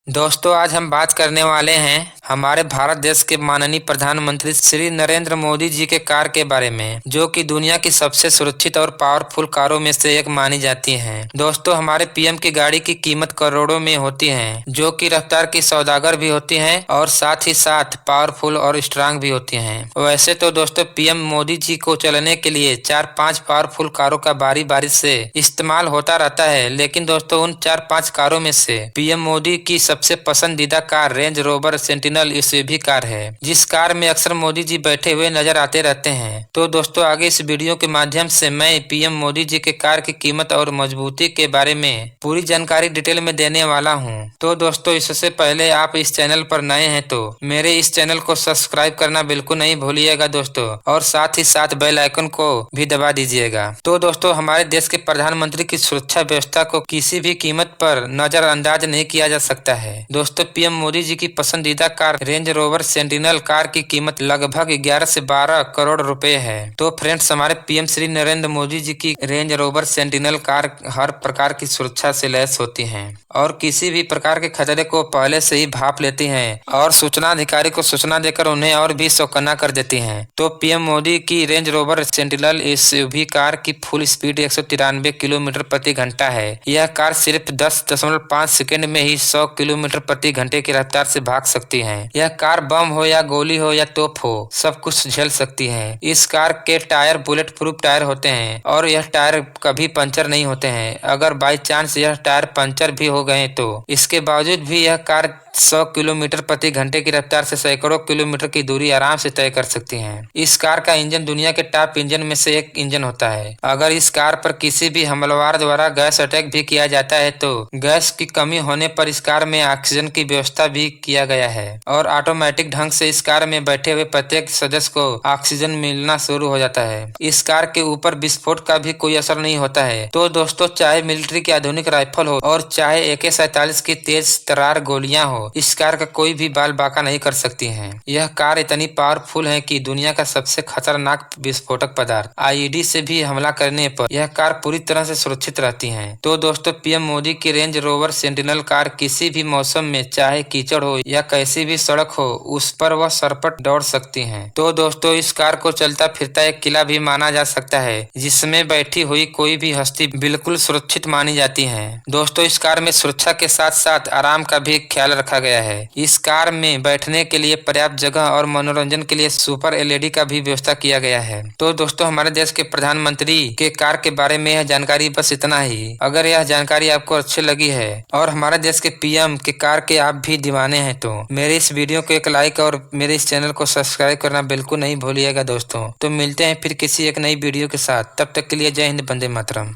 दोस्तों आज हम बात करने वाले हैं हमारे भारत देश के माननीय प्रधानमंत्री श्री नरेंद्र मोदी जी के कार के बारे में, जो कि दुनिया की सबसे सुरक्षित और पावरफुल कारों में से एक मानी जाती हैं। दोस्तों हमारे पीएम की गाड़ी की कीमत करोड़ों में होती है, जो कि रफ्तार की सौदागर भी होती हैं और साथ ही साथ पावरफुल और स्ट्रांग भी होती हैं। वैसे तो दोस्तों पीएम मोदी जी को चलाने के लिए 4-5 पावरफुल कारों का बारी बारी से इस्तेमाल होता रहता है, लेकिन दोस्तों उन 4-5 कारों में से पीएम मोदी की सबसे पसंदीदा car range rover sentinel SUV car है, जिस कार में अक्सर मोदी जी बैठे हुए नजर आते रहते हैं। तो दोस्तों आगे इस वीडियो के माध्यम से मैं पीएम मोदी जी के कार की कीमत और मजबूती के बारे में पूरी जानकारी डिटेल में देने वाला हूं। तो दोस्तों इससे पहले आप इस चैनल पर नए हैं तो मेरे इस चैनल को सब्सक्राइब करना बिल्कुल नहीं भूलिएगा दोस्तों, और साथ ही साथ बेल आइकन को भी दबा दीजिएगा। तो दोस्तों हमारे देश के प्रधानमंत्री की सुरक्षा व्यवस्था को किसी भी कीमत पर नजरअंदाज नहीं किया जा सकता है। दोस्तों पीएम मोदी जी की पसंदीदा car range rover sentinel car की कीमत लगभग 11 से 12 करोड़ रुपए है। तो फ्रेंड्स हमारे पीएम श्री नरेंद्र मोदी जी की रेंज रोवर सेंटिनल कार हर प्रकार की सुरक्षा से लैस होती हैं और किसी भी प्रकार के खतरे को पहले से ही भाप लेती हैं और सूचना अधिकारी को सूचना देकर उन्हें और भी चौकन्ना कर देती हैं। तो पीएम मोदी की range rover sentinel SUV car की फुल स्पीड 193 किलोमीटर प्रति घंटा है। यह कार सिर्फ 10.5 सेकंड में ही 100 किलोमीटर प्रति घंटे की रफ्तार से भाग सकती है। यह कार बम हो या गोली हो या तोप हो, सब कुछ झेल सकती है। इस कार के टायर बुलेट प्रूफ टायर होते हैं और यह टायर कभी पंचर नहीं होते हैं। अगर बाई चांस यह टायर पंचर भी हो गए तो इसके बावजूद भी यह कार 100 किलोमीटर प्रति घंटे की रफ्तार से सैकड़ों किलोमीटर की दूरी आराम से तय कर सकती हैं। इस कार का इंजन दुनिया के टॉप इंजन में से एक इंजन होता है। अगर इस कार पर किसी भी हमलावर द्वारा गैस अटैक भी किया जाता है तो गैस की कमी होने पर इस कार में ऑक्सीजन की व्यवस्था भी किया गया है और ऑटोमेटिक ढंग से इस कार में बैठे हुए प्रत्येक सदस्य को ऑक्सीजन मिलना शुरू हो जाता है। इस कार के ऊपर विस्फोट का भी कोई असर नहीं होता है। तो दोस्तों चाहे मिलिट्री की आधुनिक राइफल हो और चाहे AK-47 की तेज तरार गोलियां हो, इस कार का कोई भी बाल बाका नहीं कर सकती हैं। यह कार इतनी पावरफुल है कि दुनिया का सबसे खतरनाक विस्फोटक पदार्थ IED से भी हमला करने पर यह कार पूरी तरह से सुरक्षित रहती है। तो दोस्तों पीएम मोदी की रेंज रोवर सेंटिनल कार किसी भी मौसम में चाहे कीचड़ हो या कैसी भी सड़क हो, उस पर वह सरपट दौड़ सकती है। तो दोस्तों इस कार को चलता फिरता एक किला भी माना जा सकता है, जिसमें बैठी हुई कोई भी हस्ती बिल्कुल सुरक्षित मानी जाती है। दोस्तों इस कार में सुरक्षा के साथ साथ आराम का भी ख्याल रखा गया है। इस कार में बैठने के लिए पर्याप्त जगह और मनोरंजन के लिए सुपर LED का भी व्यवस्था किया गया है। तो दोस्तों हमारे देश के प्रधानमंत्री के कार के बारे में यह जानकारी बस इतना ही। अगर यह जानकारी आपको अच्छी लगी है और हमारे देश के पीएम के कार के आप भी दीवाने हैं तो मेरे इस वीडियो को एक लाइक और मेरे इस चैनल को सब्सक्राइब करना बिल्कुल नहीं भूलिएगा दोस्तों। तो मिलते हैं फिर किसी एक नई वीडियो के साथ, तब तक के लिए जय हिंद, वंदे मातरम।